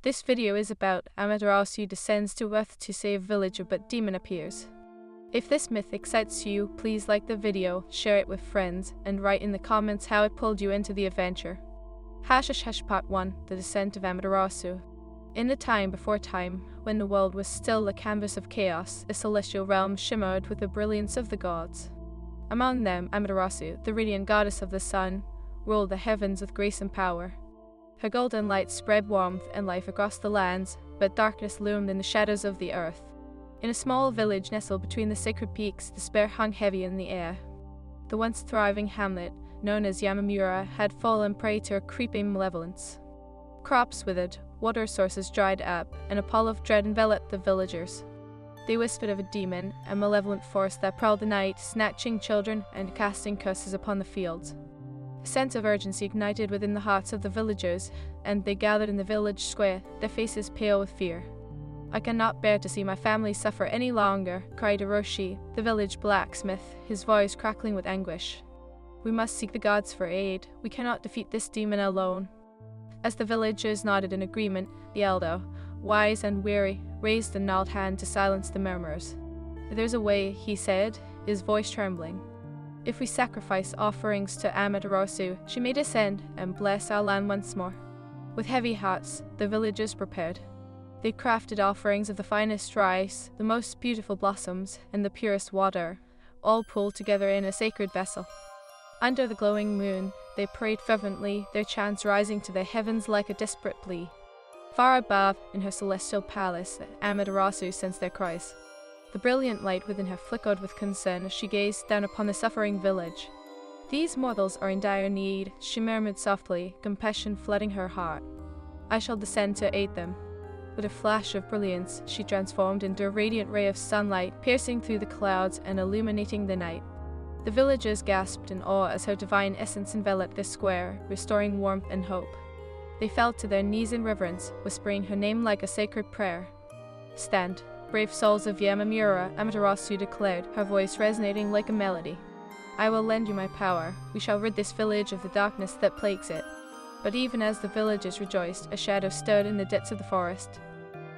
This video is about Amaterasu descends to earth to save villager but demon appears. If this myth excites you, please like the video, share it with friends, and write in the comments how it pulled you into the adventure. Part 1, The Descent of Amaterasu. In the time before time, when the world was still a canvas of chaos, a celestial realm shimmered with the brilliance of the gods. Among them, Amaterasu, the radiant goddess of the sun, ruled the heavens with grace and power. Her golden light spread warmth and life across the lands, but darkness loomed in the shadows of the earth. In a small village nestled between the sacred peaks, despair hung heavy in the air. The once thriving hamlet, known as Yamamura, had fallen prey to a creeping malevolence. Crops withered, water sources dried up, and a pall of dread enveloped the villagers. They whispered of a demon, a malevolent force that prowled the night, snatching children and casting curses upon the fields. A sense of urgency ignited within the hearts of the villagers, and they gathered in the village square, their faces pale with fear. "I cannot bear to see my family suffer any longer," cried Hiroshi, the village blacksmith, his voice crackling with anguish. "We must seek the gods for aid. We cannot defeat this demon alone." As the villagers nodded in agreement, the elder, wise and weary, raised a gnarled hand to silence the murmurs. "There's a way," he said, his voice trembling. "If we sacrifice offerings to Amaterasu, she may descend and bless our land once more." With heavy hearts, the villagers prepared. They crafted offerings of the finest rice, the most beautiful blossoms, and the purest water, all pooled together in a sacred vessel. Under the glowing moon, they prayed fervently, their chants rising to the heavens like a desperate plea. Far above, in her celestial palace, Amaterasu sensed their cries. The brilliant light within her flickered with concern as she gazed down upon the suffering village. "These mortals are in dire need," she murmured softly, compassion flooding her heart. "I shall descend to aid them." With a flash of brilliance, she transformed into a radiant ray of sunlight, piercing through the clouds and illuminating the night. The villagers gasped in awe as her divine essence enveloped the square, restoring warmth and hope. They fell to their knees in reverence, whispering her name like a sacred prayer. "Stand, brave souls of Yamamura," Amaterasu declared, her voice resonating like a melody. "I will lend you my power. We shall rid this village of the darkness that plagues it." But even as the villagers rejoiced, a shadow stirred in the depths of the forest.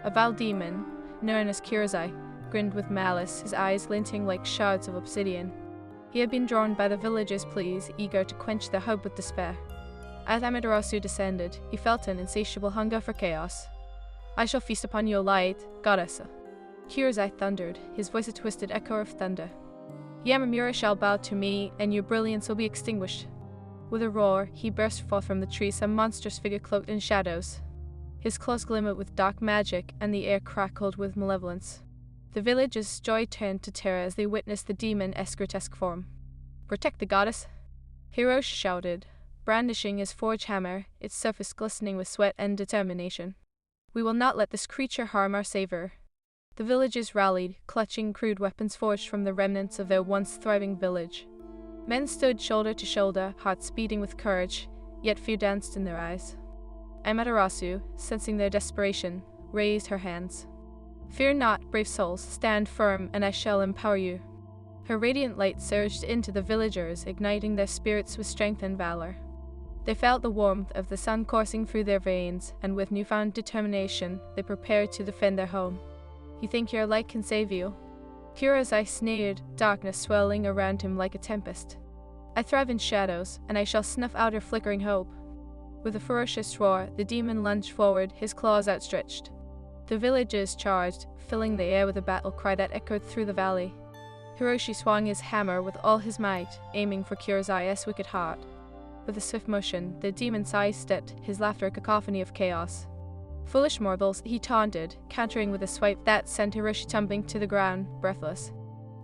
A vile demon, known as Kirazai, grinned with malice, his eyes glinting like shards of obsidian. He had been drawn by the villagers' pleas, eager to quench their hope with despair. As Amaterasu descended, he felt an insatiable hunger for chaos. "I shall feast upon your light, goddess." Kirazai thundered, his voice a twisted echo of thunder. "Yamamura shall bow to me, and your brilliance will be extinguished." With a roar, he burst forth from the trees, a monstrous figure cloaked in shadows. His claws glimmered with dark magic, and the air crackled with malevolence. The villagers' joy turned to terror as they witnessed the demon's grotesque form. "Protect the goddess!" Hiroshi shouted, brandishing his forged hammer, its surface glistening with sweat and determination. "We will not let this creature harm our savior." The villagers rallied, clutching crude weapons forged from the remnants of their once thriving village. Men stood shoulder to shoulder, hearts beating with courage, yet fear danced in their eyes. Amaterasu, sensing their desperation, raised her hands. "Fear not, brave souls, stand firm, and I shall empower you." Her radiant light surged into the villagers, igniting their spirits with strength and valor. They felt the warmth of the sun coursing through their veins, and with newfound determination, they prepared to defend their home. "You think your light can save you?" Kirazai sneered, darkness swirling around him like a tempest. "I thrive in shadows, and I shall snuff out your flickering hope." With a ferocious roar, the demon lunged forward, his claws outstretched. The villagers charged, filling the air with a battle cry that echoed through the valley. Hiroshi swung his hammer with all his might, aiming for Kirazai's wicked heart. With a swift motion, the demon sidestepped, his laughter a cacophony of chaos. "Foolish mortals," he taunted, countering with a swipe that sent Hiroshi tumbling to the ground, breathless.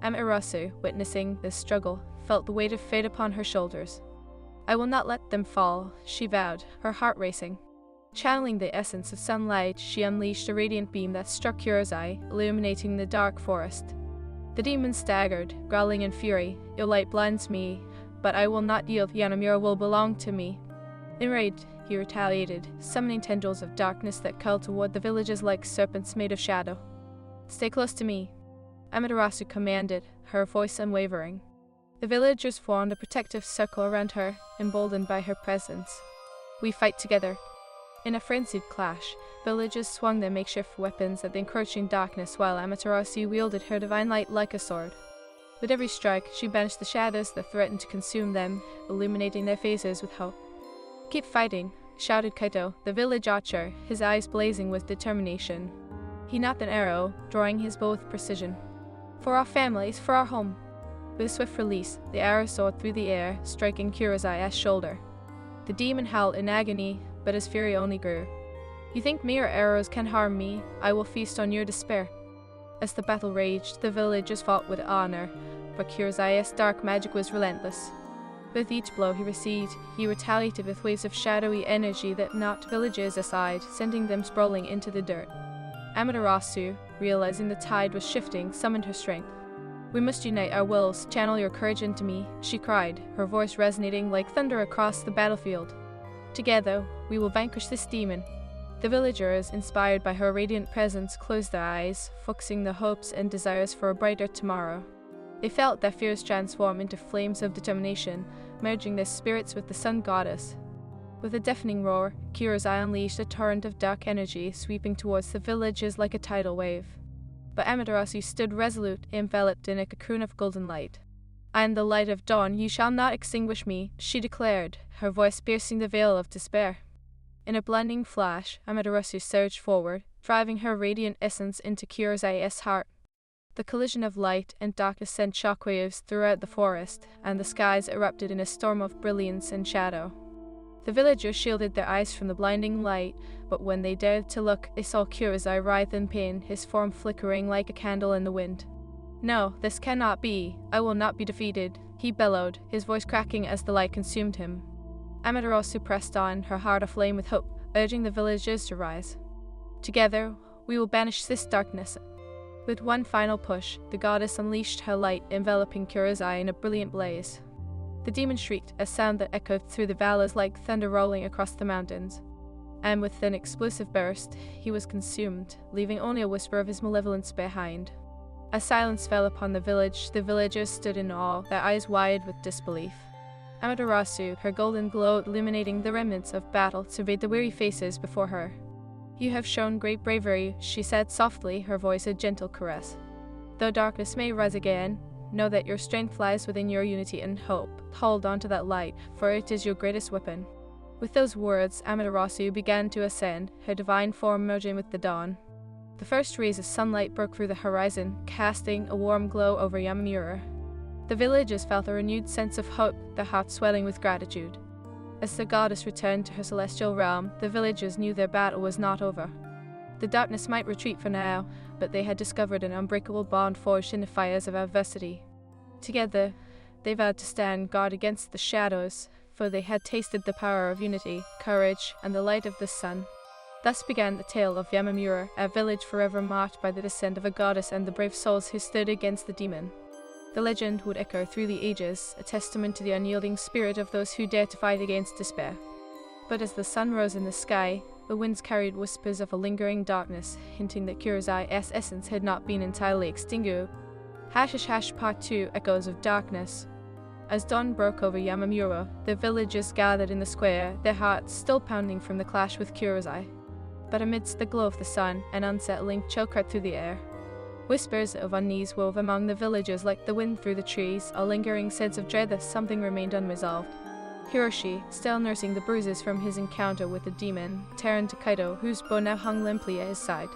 Amaterasu, witnessing this struggle, felt the weight of fate upon her shoulders. "I will not let them fall," she vowed, her heart racing. Channeling the essence of sunlight, she unleashed a radiant beam that struck Kirazai, illuminating the dark forest. The demon staggered, growling in fury, "Your light blinds me, but I will not yield. Yamamura will belong to me." Enraged, he retaliated, summoning tendrils of darkness that curled toward the villagers like serpents made of shadow. "Stay close to me," Amaterasu commanded, her voice unwavering. The villagers formed a protective circle around her, emboldened by her presence. "We fight together." In a frenzied clash, villagers swung their makeshift weapons at the encroaching darkness while Amaterasu wielded her divine light like a sword. With every strike, she banished the shadows that threatened to consume them, illuminating their faces with hope. "Keep fighting," shouted Kaito, the village archer, his eyes blazing with determination. He knocked an arrow, drawing his bow with precision. "For our families, for our home." With a swift release, the arrow soared through the air, striking Kurosaya's shoulder. The demon howled in agony, but his fury only grew. "You think mere arrows can harm me? I will feast on your despair." As the battle raged, the villagers fought with honor, but Kurosaya's dark magic was relentless. With each blow he received, he retaliated with waves of shadowy energy that knocked villagers aside, sending them sprawling into the dirt. Amaterasu, realizing the tide was shifting, summoned her strength. "We must unite our wills, channel your courage into me," she cried, her voice resonating like thunder across the battlefield. "Together, we will vanquish this demon." The villagers, inspired by her radiant presence, closed their eyes, focusing their hopes and desires for a brighter tomorrow. They felt their fears transform into flames of determination, merging their spirits with the sun goddess. With a deafening roar, Kurosai unleashed a torrent of dark energy, sweeping towards the villagers like a tidal wave. But Amaterasu stood resolute, enveloped in a cocoon of golden light. "I am the light of dawn, you shall not extinguish me," she declared, her voice piercing the veil of despair. In a blinding flash, Amaterasu surged forward, driving her radiant essence into Kurosai's heart. The collision of light and darkness sent shockwaves throughout the forest, and the skies erupted in a storm of brilliance and shadow. The villagers shielded their eyes from the blinding light, but when they dared to look, they saw Kurosai writhe in pain, his form flickering like a candle in the wind. "No, this cannot be. I will not be defeated," he bellowed, his voice cracking as the light consumed him. Amaterasu pressed on, her heart aflame with hope, urging the villagers to rise. "Together, we will banish this darkness." With one final push, the goddess unleashed her light, enveloping Kurosai in a brilliant blaze. The demon shrieked, a sound that echoed through the valleys like thunder rolling across the mountains. And with an explosive burst, he was consumed, leaving only a whisper of his malevolence behind. As silence fell upon the village, the villagers stood in awe, their eyes wide with disbelief. Amaterasu, her golden glow illuminating the remnants of battle, surveyed the weary faces before her. "You have shown great bravery," she said softly, her voice a gentle caress. "Though darkness may rise again, know that your strength lies within your unity and hope. Hold on to that light, for it is your greatest weapon." With those words, Amaterasu began to ascend, her divine form merging with the dawn. The first rays of sunlight broke through the horizon, casting a warm glow over Yamamura. The villagers felt a renewed sense of hope, their hearts swelling with gratitude. As the goddess returned to her celestial realm, the villagers knew their battle was not over. The darkness might retreat for now, but they had discovered an unbreakable bond forged in the fires of adversity. Together, they vowed to stand guard against the shadows, for they had tasted the power of unity, courage, and the light of the sun. Thus began the tale of Yamamura, a village forever marked by the descent of a goddess and the brave souls who stood against the demon. The legend would echo through the ages, a testament to the unyielding spirit of those who dared to fight against despair. But as the sun rose in the sky, the winds carried whispers of a lingering darkness, hinting that Kurosai's essence had not been entirely extinguished. Part 2, Echoes of Darkness. As dawn broke over Yamamura, the villagers gathered in the square, their hearts still pounding from the clash with Kurosai. But amidst the glow of the sun, an unsettling chill crept through the air. Whispers of unease wove among the villagers like the wind through the trees, a lingering sense of dread that something remained unresolved. Hiroshi, still nursing the bruises from his encounter with the demon, turned to Kaito, whose bow now hung limply at his side.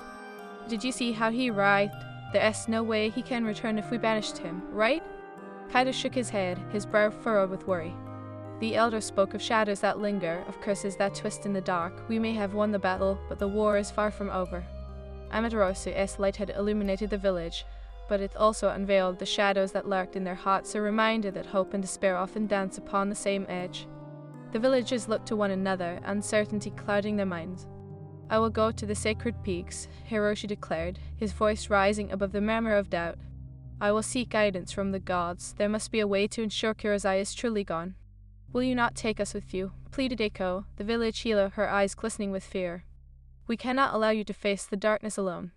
"Did you see how he writhed? There's no way he can return if we banished him, right?" Kaito shook his head, his brow furrowed with worry. The elder spoke of shadows that linger, of curses that twist in the dark. "We may have won the battle, but the war is far from over." Amaterasu's light had illuminated the village, but it also unveiled the shadows that lurked in their hearts, a reminder that hope and despair often dance upon the same edge. The villagers looked to one another, uncertainty clouding their minds. "I will go to the sacred peaks," Hiroshi declared, his voice rising above the murmur of doubt. "I will seek guidance from the gods. There must be a way to ensure Kurosai is truly gone." "Will you not take us with you?" pleaded Eiko, the village healer, her eyes glistening with fear. "We cannot allow you to face the darkness alone."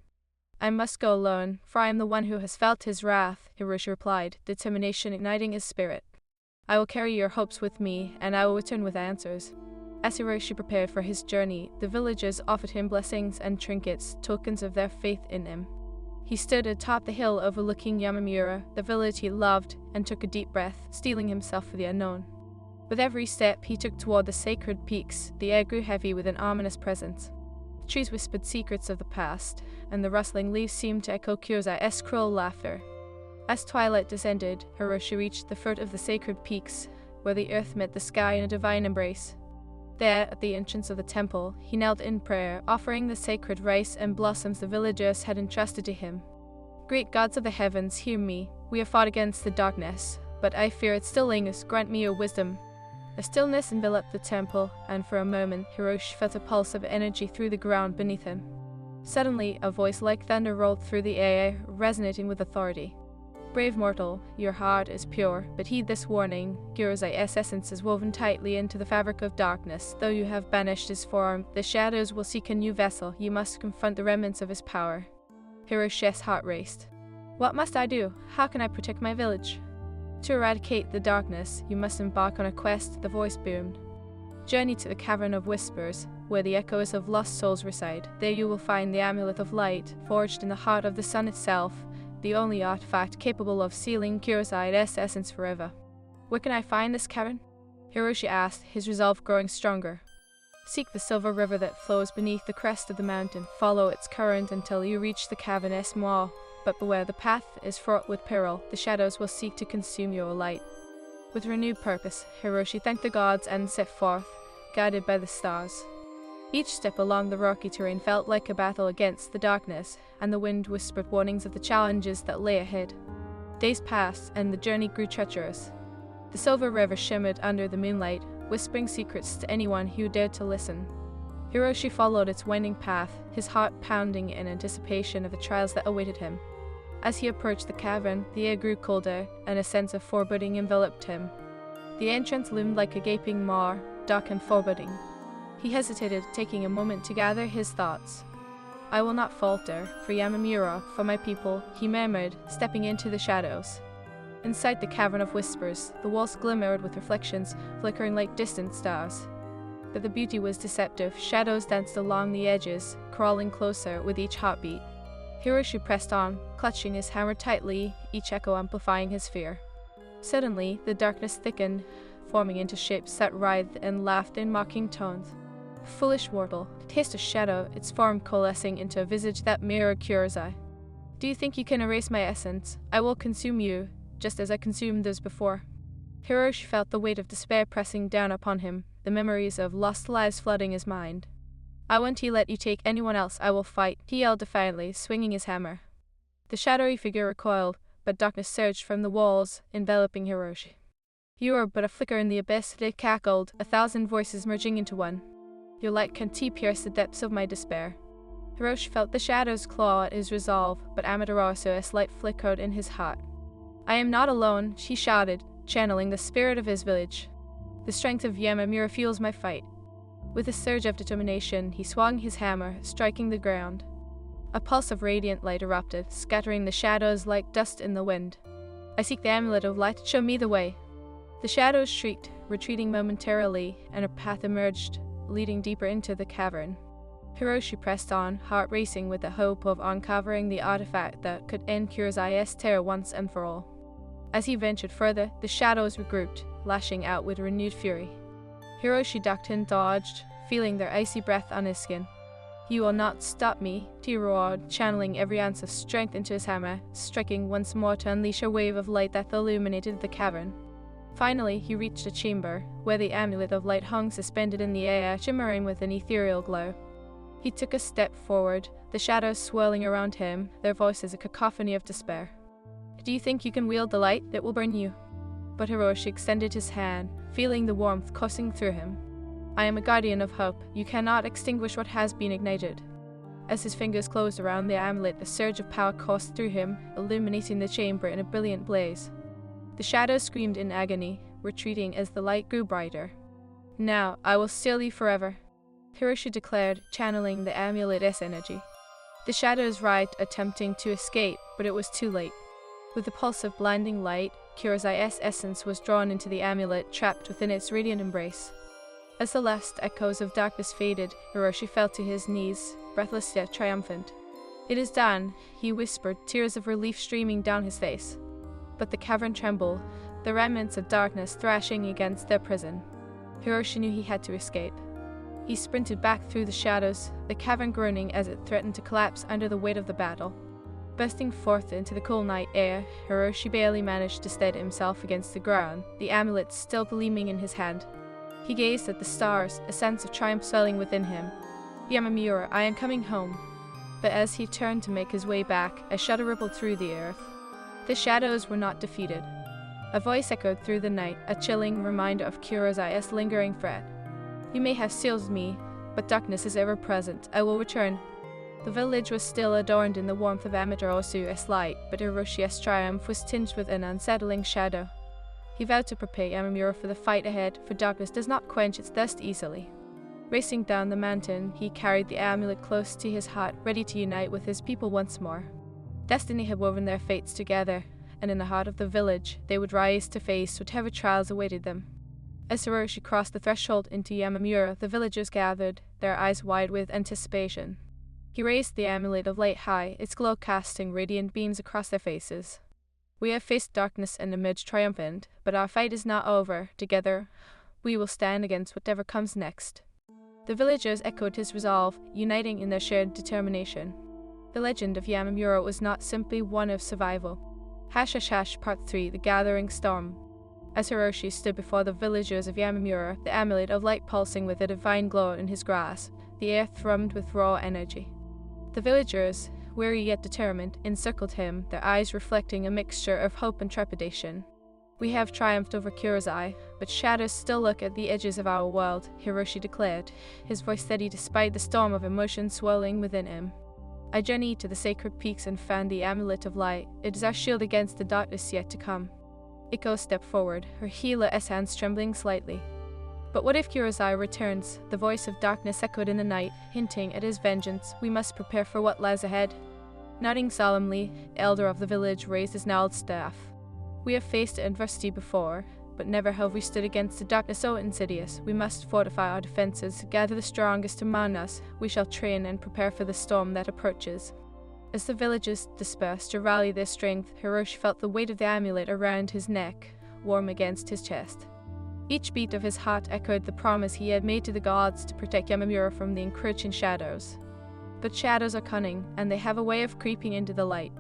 "I must go alone, for I am the one who has felt his wrath," Hiroshi replied, determination igniting his spirit. "I will carry your hopes with me, and I will return with answers." As Hiroshi prepared for his journey, the villagers offered him blessings and trinkets, tokens of their faith in him. He stood atop the hill overlooking Yamamura, the village he loved, and took a deep breath, steeling himself for the unknown. With every step he took toward the sacred peaks, the air grew heavy with an ominous presence. The trees whispered secrets of the past, and the rustling leaves seemed to echo Kyozai's cruel laughter. As twilight descended, Hiroshi reached the foot of the sacred peaks, where the earth met the sky in a divine embrace. There, at the entrance of the temple, he knelt in prayer, offering the sacred rice and blossoms the villagers had entrusted to him. Great gods of the heavens, hear me. We have fought against the darkness, but I fear its still lingers. Grant me your wisdom. A stillness enveloped the temple, and for a moment Hiroshi felt a pulse of energy through the ground beneath him. Suddenly, a voice like thunder rolled through the air, resonating with authority. Brave mortal, your heart is pure, but heed this warning. Gyuruzai's essence is woven tightly into the fabric of darkness. Though you have banished his form, the shadows will seek a new vessel. You must confront the remnants of his power. Hiroshi's heart raced. What must I do? How can I protect my village? To eradicate the darkness, you must embark on a quest, the voice boomed. Journey to the Cavern of Whispers, where the echoes of lost souls reside. There you will find the Amulet of Light, forged in the heart of the sun itself, the only artifact capable of sealing Kyozai's essence forever. Where can I find this cavern? Hiroshi asked, his resolve growing stronger. Seek the silver river that flows beneath the crest of the mountain. Follow its current until you reach the cavern's maw. But beware, the path is fraught with peril. The shadows will seek to consume your light. With renewed purpose, Hiroshi thanked the gods and set forth, guided by the stars. Each step along the rocky terrain felt like a battle against the darkness, and the wind whispered warnings of the challenges that lay ahead. Days passed, and the journey grew treacherous. The silver river shimmered under the moonlight, whispering secrets to anyone who dared to listen. Hiroshi followed its winding path, his heart pounding in anticipation of the trials that awaited him. As he approached the cavern, the air grew colder, and a sense of foreboding enveloped him. The entrance loomed like a gaping maw, dark and forbidding. He hesitated, taking a moment to gather his thoughts. I will not falter, for Yamamura, for my people, he murmured, stepping into the shadows. Inside the Cavern of Whispers, the walls glimmered with reflections, flickering like distant stars. But the beauty was deceptive. Shadows danced along the edges, crawling closer with each heartbeat. Hiroshi pressed on, clutching his hammer tightly, each echo amplifying his fear. Suddenly, the darkness thickened, forming into shapes that writhed and laughed in mocking tones. Foolish mortal, taste a shadow, its form coalescing into a visage that mirrored Kyozai. Do you think you can erase my essence? I will consume you, just as I consumed those before. Hiroshi felt the weight of despair pressing down upon him, the memories of lost lives flooding his mind. I won't let you take anyone else, I will fight, he yelled defiantly, swinging his hammer. The shadowy figure recoiled, but darkness surged from the walls, enveloping Hiroshi. You are but a flicker in the abyss, they cackled, 1,000 voices merging into one. Your light can't pierce the depths of my despair. Hiroshi felt the shadows claw at his resolve, but Amaterasu light flickered in his heart. I am not alone, she shouted, channeling the spirit of his village. The strength of Yamamura fuels my fight. With a surge of determination, he swung his hammer, striking the ground. A pulse of radiant light erupted, scattering the shadows like dust in the wind. I seek the Amulet of Light, show me the way. The shadows shrieked, retreating momentarily, and a path emerged, leading deeper into the cavern. Hiroshi pressed on, heart racing with the hope of uncovering the artifact that could end Kyozai's terror once and for all. As he ventured further, the shadows regrouped, lashing out with renewed fury. Hiroshi ducked and dodged, feeling their icy breath on his skin. You will not stop me, he roared, channeling every ounce of strength into his hammer, striking once more to unleash a wave of light that illuminated the cavern. Finally, he reached a chamber, where the Amulet of Light hung suspended in the air, shimmering with an ethereal glow. He took a step forward, the shadows swirling around him, their voices a cacophony of despair. Do you think you can wield the light that will burn you? But Hiroshi extended his hand, feeling the warmth coursing through him. I am a guardian of hope. You cannot extinguish what has been ignited. As his fingers closed around the amulet, a surge of power coursed through him, illuminating the chamber in a brilliant blaze. The shadows screamed in agony, retreating as the light grew brighter. Now, I will seal you forever, Hiroshi declared, channeling the amulet's energy. The shadows writhed, attempting to escape, but it was too late. With the pulse of blinding light, Kyozai's essence was drawn into the amulet, trapped within its radiant embrace. As the last echoes of darkness faded, Hiroshi fell to his knees, breathless yet triumphant. "It is done," he whispered, tears of relief streaming down his face. But the cavern trembled, the remnants of darkness thrashing against their prison. Hiroshi knew he had to escape. He sprinted back through the shadows, the cavern groaning as it threatened to collapse under the weight of the battle. Bursting forth into the cool night air, Hiroshi barely managed to steady himself against the ground, the amulet still gleaming in his hand. He gazed at the stars, a sense of triumph swelling within him. "Yamamura, I am coming home." But as he turned to make his way back, a shudder rippled through the earth. The shadows were not defeated. A voice echoed through the night, a chilling reminder of Kurosawa's lingering threat. "You may have sealed me, but darkness is ever present. I will return." The village was still adorned in the warmth of Amaterasu light, but Hiroshi's triumph was tinged with an unsettling shadow. He vowed to prepare Yamamura for the fight ahead, for darkness does not quench its thirst easily. Racing down the mountain, he carried the amulet close to his heart, ready to unite with his people once more. Destiny had woven their fates together, and in the heart of the village, they would rise to face whatever trials awaited them. As Hiroshi crossed the threshold into Yamamura, the villagers gathered, their eyes wide with anticipation. He raised the amulet of light high, its glow casting radiant beams across their faces. "We have faced darkness and emerged triumphant, but our fight is not over. Together, we will stand against whatever comes next." The villagers echoed his resolve, uniting in their shared determination. The legend of Yamamura was not simply one of survival. # Part 3: The Gathering Storm. As Hiroshi stood before the villagers of Yamamura, the amulet of light pulsing with a divine glow in his grasp, the air thrummed with raw energy. The villagers, weary yet determined, encircled him, their eyes reflecting a mixture of hope and trepidation. "We have triumphed over Kurosawa, but shadows still lurk at the edges of our world," Hiroshi declared, his voice steady despite the storm of emotion swirling within him. "I journeyed to the sacred peaks and found the amulet of light. It is our shield against the darkness yet to come." Iko stepped forward, her healer's hands trembling slightly. "But what if Kurosawa returns?" The voice of darkness echoed in the night, hinting at his vengeance. "We must prepare for what lies ahead." Nodding solemnly, the elder of the village raised his gnarled staff. "We have faced adversity before, but never have we stood against a darkness so insidious. We must fortify our defenses, gather the strongest among us. We shall train and prepare for the storm that approaches." As the villagers dispersed to rally their strength, Hiroshi felt the weight of the amulet around his neck, warm against his chest. Each beat of his heart echoed the promise he had made to the gods to protect Yamamura from the encroaching shadows. But shadows are cunning, and they have a way of creeping into the light.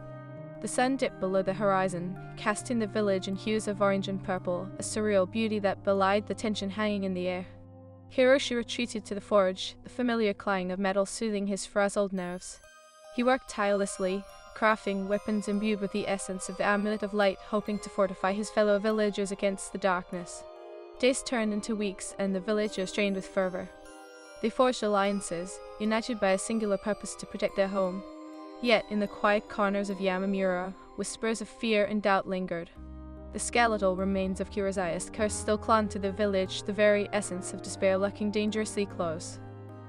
The sun dipped below the horizon, casting the village in hues of orange and purple, a surreal beauty that belied the tension hanging in the air. Hiroshi retreated to the forge, the familiar clang of metal soothing his frazzled nerves. He worked tirelessly, crafting weapons imbued with the essence of the amulet of light, hoping to fortify his fellow villagers against the darkness. Days turned into weeks, and the villagers trained with fervor. They forged alliances, united by a singular purpose to protect their home. Yet, in the quiet corners of Yamamura, whispers of fear and doubt lingered. The skeletal remains of Kurosawa's curse still clung to the village, the very essence of despair lurking dangerously close.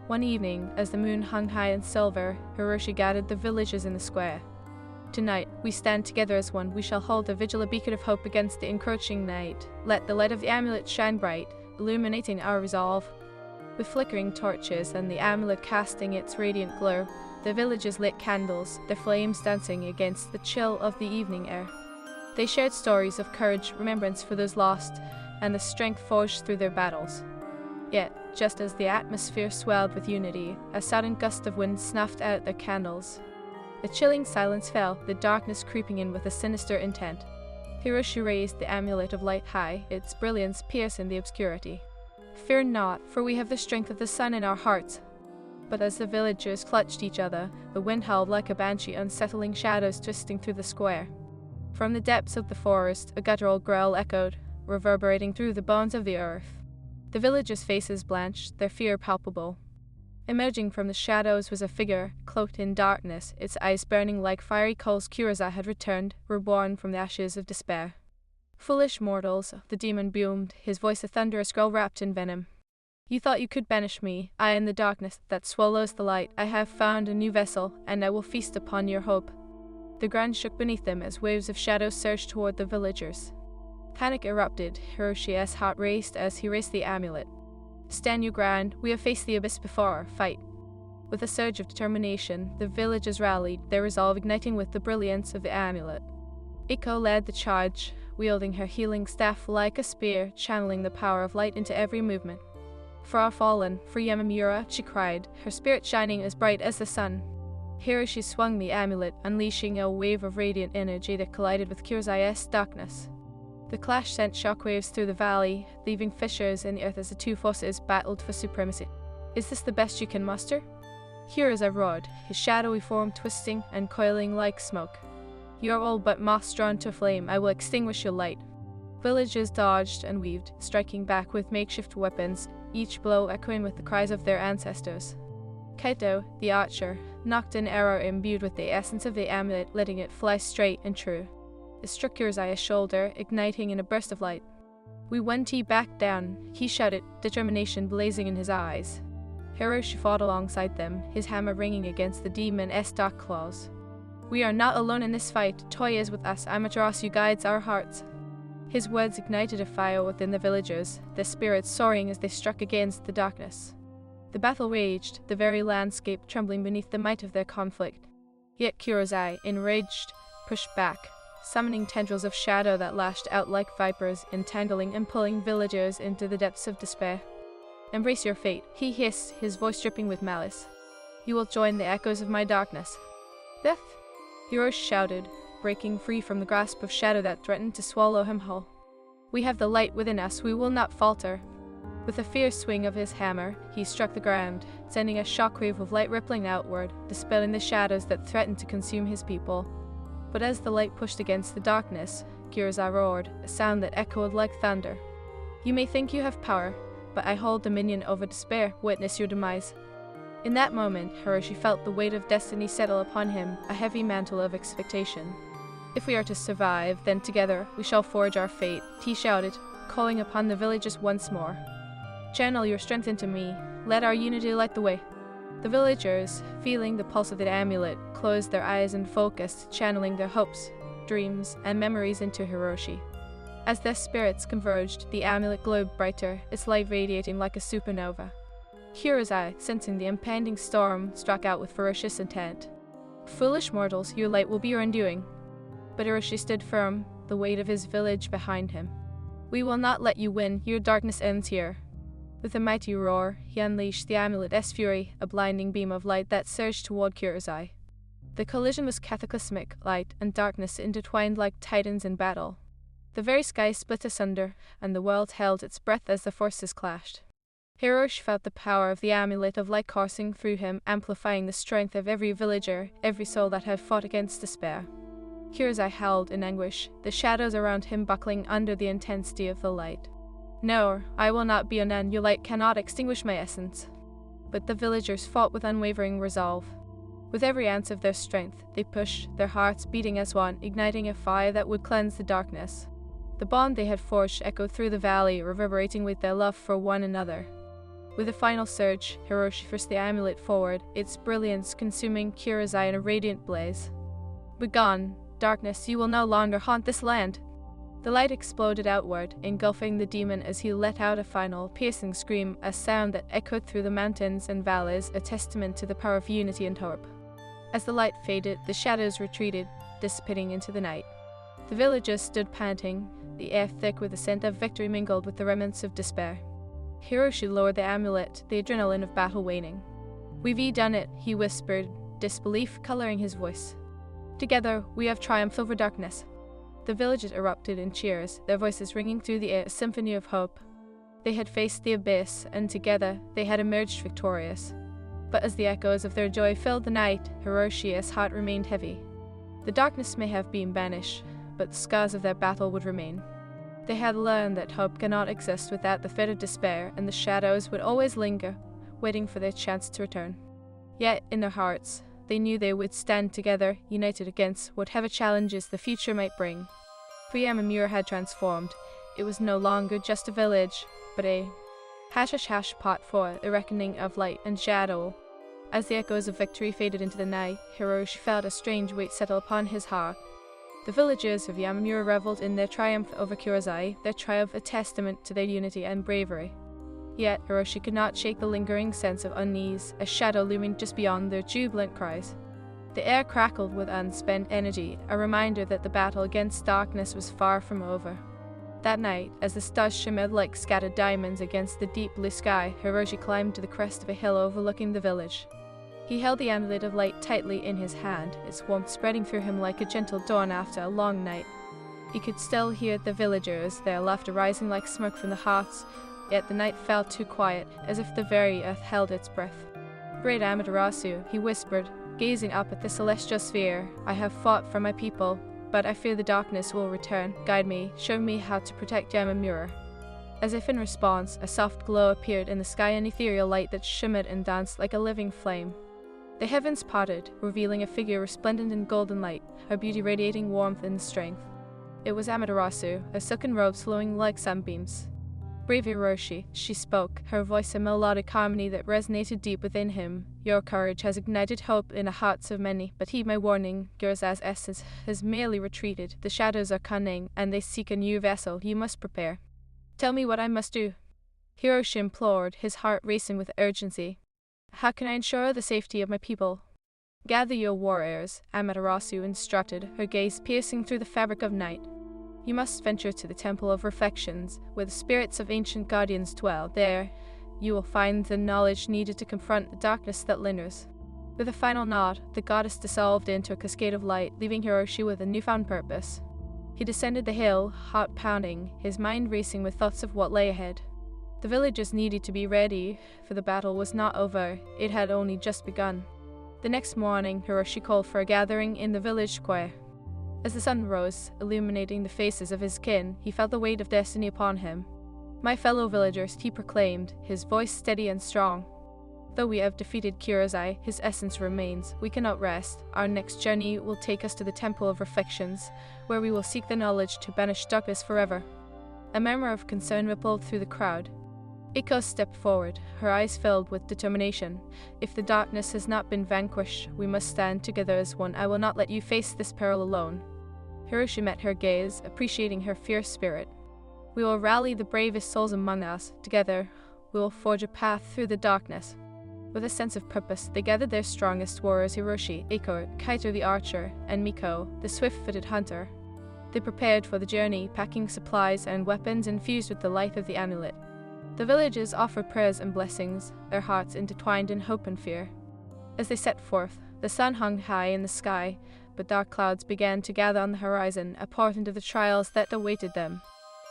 One evening, as the moon hung high and silver, Hiroshi gathered the villagers in the square. "Tonight, we stand together as one. We shall hold a vigil, a beacon of hope against the encroaching night. Let the light of the amulet shine bright, illuminating our resolve." With flickering torches and the amulet casting its radiant glow, the villagers lit candles, their flames dancing against the chill of the evening air. They shared stories of courage, remembrance for those lost, and the strength forged through their battles. Yet, just as the atmosphere swelled with unity, a sudden gust of wind snuffed out their candles. A chilling silence fell, the darkness creeping in with a sinister intent. Hiroshi raised the amulet of light high, its brilliance piercing the obscurity. "Fear not, for we have the strength of the sun in our hearts." But as the villagers clutched each other, the wind howled like a banshee, unsettling shadows twisting through the square. From the depths of the forest, a guttural growl echoed, reverberating through the bones of the earth. The villagers' faces blanched, their fear palpable. Emerging from the shadows was a figure, cloaked in darkness, its eyes burning like fiery coals. Kurosawa had returned, reborn from the ashes of despair. "Foolish mortals," the demon boomed, his voice a thunderous growl wrapped in venom. "You thought you could banish me. I am the darkness that swallows the light. I have found a new vessel, and I will feast upon your hope." The ground shook beneath them as waves of shadows surged toward the villagers. Panic erupted. Hiroshi's heart raced as he raised the amulet. Stand your ground, we have faced the abyss before, fight. With a surge of determination, the villagers rallied, their resolve igniting with the brilliance of the amulet. Ikko led the charge, wielding her healing staff like a spear, channeling the power of light into every movement. For our fallen, for Yamamura, she cried, her spirit shining as bright as the sun. Here she swung the amulet, unleashing a wave of radiant energy that collided with Kurzai's darkness. The clash sent shockwaves through the valley, leaving fissures in the earth as the two forces battled for supremacy. Is this the best you can muster? Kurzai roared, his shadowy form twisting and coiling like smoke. You are all but moths drawn to flame, I will extinguish your light. Villagers dodged and weaved, striking back with makeshift weapons, each blow echoing with the cries of their ancestors. Kaito, the archer, knocked an arrow imbued with the essence of the amulet, letting it fly straight and true. It struck Kurzai's shoulder, igniting in a burst of light. We won't back down, he shouted, determination blazing in his eyes. Hiroshi fought alongside them, his hammer ringing against the demon's dark claws. We are not alone in this fight, Toya is with us, Amaterasu guides our hearts. His words ignited a fire within the villagers, their spirits soaring as they struck against the darkness. The battle raged, the very landscape trembling beneath the might of their conflict. Yet Kurzai, enraged, pushed back, summoning tendrils of shadow that lashed out like vipers, entangling and pulling villagers into the depths of despair. Embrace your fate, he hissed, his voice dripping with malice. You will join the echoes of my darkness. Death? Hiroshi shouted, breaking free from the grasp of shadow that threatened to swallow him whole. We have the light within us, we will not falter. With a fierce swing of his hammer, he struck the ground, sending a shockwave of light rippling outward, dispelling the shadows that threatened to consume his people. But as the light pushed against the darkness, Kurzai roared, a sound that echoed like thunder. You may think you have power, but I hold dominion over despair, witness your demise. In that moment, Hiroshi felt the weight of destiny settle upon him, a heavy mantle of expectation. If we are to survive, then together we shall forge our fate, he shouted, calling upon the villagers once more. Channel your strength into me, let our unity light the way. The villagers, feeling the pulse of the amulet, closed their eyes and focused, channeling their hopes, dreams, and memories into Hiroshi. As their spirits converged, the amulet glowed brighter, its light radiating like a supernova. Kurzai, sensing the impending storm, struck out with ferocious intent. Foolish mortals, your light will be your undoing. But Hiroshi stood firm, the weight of his village behind him. We will not let you win, your darkness ends here. With a mighty roar, he unleashed the amulet's fury, a blinding beam of light that surged toward Kurzai. The collision was cataclysmic, light and darkness intertwined like titans in battle. The very sky split asunder, and the world held its breath as the forces clashed. Hiroshi felt the power of the amulet of light coursing through him, amplifying the strength of every villager, every soul that had fought against despair. Kurzai howled in anguish, the shadows around him buckling under the intensity of the light. No, I will not be undone, your light cannot extinguish my essence. But the villagers fought with unwavering resolve. With every ounce of their strength, they pushed, their hearts beating as one, igniting a fire that would cleanse the darkness. The bond they had forged echoed through the valley, reverberating with their love for one another. With a final surge, Hiroshi thrust the amulet forward, its brilliance consuming Kurzai in a radiant blaze. Begone, darkness, you will no longer haunt this land! The light exploded outward, engulfing the demon as he let out a final, piercing scream, a sound that echoed through the mountains and valleys, a testament to the power of unity and hope. As the light faded, the shadows retreated, dissipating into the night. The villagers stood panting, the air thick with the scent of victory mingled with the remnants of despair. Hiroshi lowered the amulet, the adrenaline of battle waning. We've done it, he whispered, disbelief coloring his voice. Together, we have triumphed over darkness. The villagers erupted in cheers, their voices ringing through the air, a symphony of hope. They had faced the abyss, and together they had emerged victorious. But as the echoes of their joy filled the night, Hiroshi's heart remained heavy. The darkness may have been banished, but the scars of their battle would remain. They had learned that hope cannot exist without the threat of despair, and the shadows would always linger, waiting for their chance to return. Yet, in their hearts, they knew they would stand together, united against whatever challenges the future might bring. For Yamamura had transformed. It was no longer just a village, but a # pot for the reckoning of light and shadow. As the echoes of victory faded into the night, Hiroshi felt a strange weight settle upon his heart. The villagers of Yamamura reveled in their triumph over Kurzai, their triumph a testament to their unity and bravery. Yet Hiroshi could not shake the lingering sense of unease, a shadow looming just beyond their jubilant cries. The air crackled with unspent energy, a reminder that the battle against darkness was far from over. That night, as the stars shimmered like scattered diamonds against the deep blue sky, Hiroshi climbed to the crest of a hill overlooking the village. He held the amulet of light tightly in his hand, its warmth spreading through him like a gentle dawn after a long night. He could still hear the villagers, their laughter rising like smoke from the hearths, yet the night felt too quiet, as if the very earth held its breath. "Great Amaterasu," he whispered, gazing up at the celestial sphere, "I have fought for my people, but I fear the darkness will return. Guide me, show me how to protect Yamamura." As if in response, a soft glow appeared in the sky, an ethereal light that shimmered and danced like a living flame. The heavens parted, revealing a figure resplendent in golden light, her beauty radiating warmth and strength. It was Amaterasu, her silken robes flowing like sunbeams. "Brave Hiroshi," she spoke, her voice a melodic harmony that resonated deep within him. "Your courage has ignited hope in the hearts of many, but heed my warning. Gyuruza's essence has merely retreated. The shadows are cunning, and they seek a new vessel. You must prepare. Tell me what I must do." Hiroshi implored, his heart racing with urgency. "How can I ensure the safety of my people?" "Gather your warriors," Amaterasu instructed, her gaze piercing through the fabric of night. "You must venture to the Temple of Reflections, where the spirits of ancient guardians dwell. There, you will find the knowledge needed to confront the darkness that lingers." With a final nod, the goddess dissolved into a cascade of light, leaving Hiroshi with a newfound purpose. He descended the hill, heart pounding, his mind racing with thoughts of what lay ahead. The villagers needed to be ready, for the battle was not over, it had only just begun. The next morning, Hiroshi called for a gathering in the village square. As the sun rose, illuminating the faces of his kin, he felt the weight of destiny upon him. "My fellow villagers," he proclaimed, his voice steady and strong. "Though we have defeated Gyuruzai, his essence remains. We cannot rest. Our next journey will take us to the Temple of Reflections, where we will seek the knowledge to banish darkness forever." A murmur of concern rippled through the crowd. Iko stepped forward, her eyes filled with determination. "If the darkness has not been vanquished, we must stand together as one. I will not let you face this peril alone." Hiroshi met her gaze, appreciating her fierce spirit. "We will rally the bravest souls among us. Together, we will forge a path through the darkness." With a sense of purpose, they gathered their strongest warriors, Hiroshi, Iko, Kaito the archer, and Miko, the swift-footed hunter. They prepared for the journey, packing supplies and weapons infused with the light of the amulet. The villagers offered prayers and blessings, their hearts intertwined in hope and fear. As they set forth, the sun hung high in the sky, but dark clouds began to gather on the horizon, a portent of the trials that awaited them.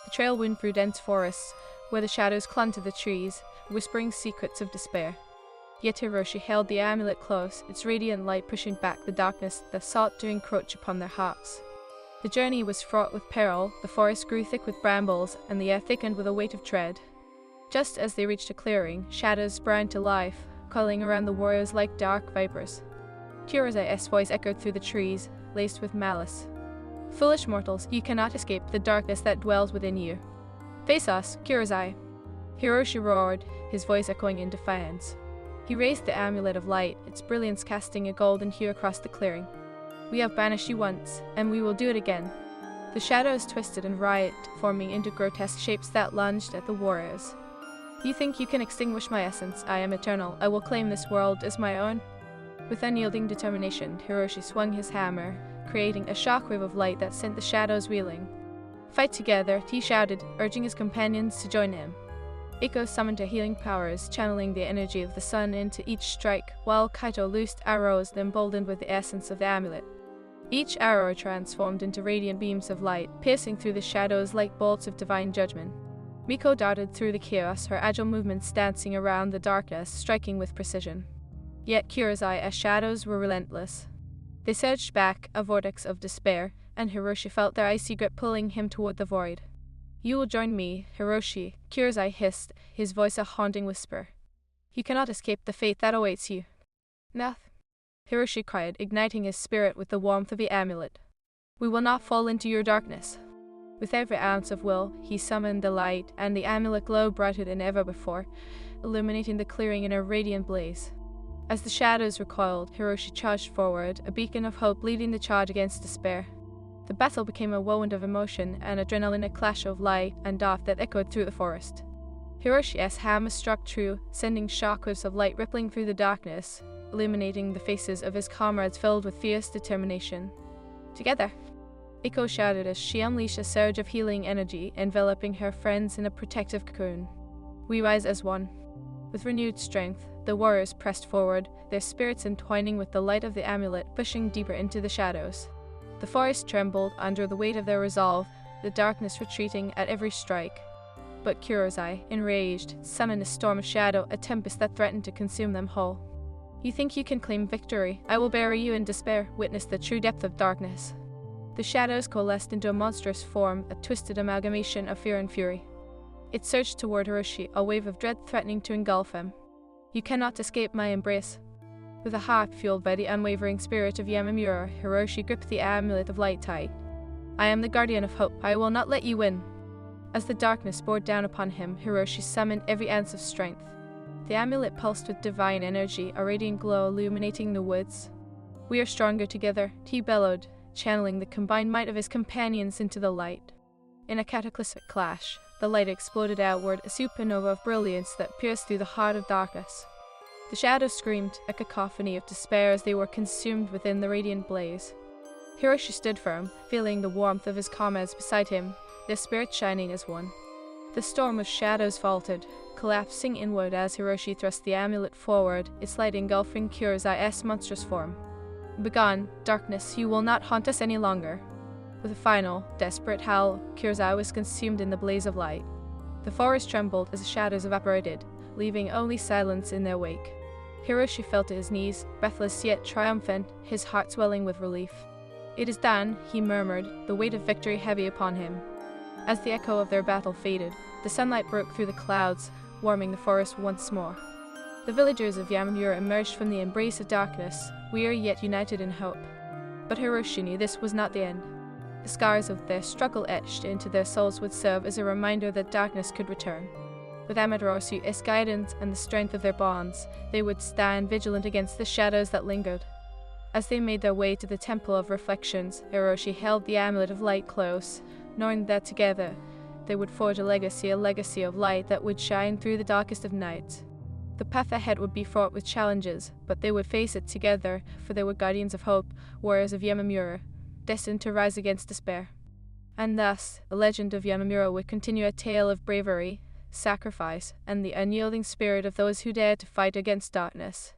The trail wound through dense forests, where the shadows clung to the trees, whispering secrets of despair. Yet Hiroshi held the amulet close, its radiant light pushing back the darkness that sought to encroach upon their hearts. The journey was fraught with peril, the forest grew thick with brambles, and the air thickened with a weight of dread. Just as they reached a clearing, shadows sprang to life, coiling around the warriors like dark vipers. Gyuruzai's voice echoed through the trees, laced with malice. "Foolish mortals, you cannot escape the darkness that dwells within you. Face us, Gyuruzai!" Hiroshi roared, his voice echoing in defiance. He raised the amulet of light, its brilliance casting a golden hue across the clearing. "We have banished you once, and we will do it again." The shadows twisted and writhed, forming into grotesque shapes that lunged at the warriors. "You think you can extinguish my essence? I am eternal. I will claim this world as my own." With unyielding determination, Hiroshi swung his hammer, creating a shockwave of light that sent the shadows reeling. "Fight together," he shouted, urging his companions to join him. Iko summoned her healing powers, channeling the energy of the sun into each strike, while Kaito loosed arrows emboldened with the essence of the amulet. Each arrow transformed into radiant beams of light, piercing through the shadows like bolts of divine judgment. Miko darted through the chaos, her agile movements dancing around the darkness, striking with precision. Yet Gyuruzai's shadows were relentless. They surged back, a vortex of despair, and Hiroshi felt their icy grip pulling him toward the void. "You will join me, Hiroshi," Gyuruzai hissed, his voice a haunting whisper. "You cannot escape the fate that awaits you." "No," Hiroshi cried, igniting his spirit with the warmth of the amulet. "We will not fall into your darkness." With every ounce of will, he summoned the light, and the amulet glowed brighter than ever before, illuminating the clearing in a radiant blaze. As the shadows recoiled, Hiroshi charged forward, a beacon of hope leading the charge against despair. The battle became a whirlwind of emotion, an adrenaline, a clash of light and dark that echoed through the forest. Hiroshi's hammer struck true, sending shockwaves of light rippling through the darkness, illuminating the faces of his comrades filled with fierce determination. Together, Eiko shouted as she unleashed a surge of healing energy, enveloping her friends in a protective cocoon. We rise as one. With renewed strength, the warriors pressed forward, their spirits entwining with the light of the amulet, pushing deeper into the shadows. The forest trembled under the weight of their resolve, the darkness retreating at every strike. But Kurozai, enraged, summoned a storm of shadow, a tempest that threatened to consume them whole. You think you can claim victory? I will bury you in despair. Witness the true depth of darkness. The shadows coalesced into a monstrous form, a twisted amalgamation of fear and fury. It surged toward Hiroshi, a wave of dread threatening to engulf him. You cannot escape my embrace. With a heart fueled by the unwavering spirit of Yamamura, Hiroshi gripped the amulet of light tight. I am the guardian of hope. I will not let you win. As the darkness bore down upon him, Hiroshi summoned every ounce of strength. The amulet pulsed with divine energy, a radiant glow illuminating the woods. We are stronger together, he bellowed, channeling the combined might of his companions into the light. In a cataclysmic clash, the light exploded outward, a supernova of brilliance that pierced through the heart of darkness. The shadows screamed, a cacophony of despair as they were consumed within the radiant blaze. Hiroshi stood firm, feeling the warmth of his comrades beside him, their spirits shining as one. The storm of shadows faltered, collapsing inward as Hiroshi thrust the amulet forward, its light engulfing Kurozai's monstrous form. Begone, darkness, you will not haunt us any longer. With a final, desperate howl, Kurozai was consumed in the blaze of light. The forest trembled as the shadows evaporated, leaving only silence in their wake. Hiroshi fell to his knees, breathless yet triumphant, his heart swelling with relief. It is done, he murmured, the weight of victory heavy upon him. As the echo of their battle faded, the sunlight broke through the clouds, warming the forest once more. The villagers of Yamamura emerged from the embrace of darkness, weary yet united in hope. But Hiroshi knew this was not the end. The scars of their struggle etched into their souls would serve as a reminder that darkness could return. With Amaterasu's guidance and the strength of their bonds, they would stand vigilant against the shadows that lingered. As they made their way to the Temple of Reflections, Hiroshi held the amulet of light close, knowing that together they would forge a legacy of light that would shine through the darkest of nights. The path ahead would be fraught with challenges, but they would face it together, for they were guardians of hope, warriors of Yamamura, destined to rise against despair. And thus, the legend of Yamamura would continue, a tale of bravery, sacrifice, and the unyielding spirit of those who dared to fight against darkness.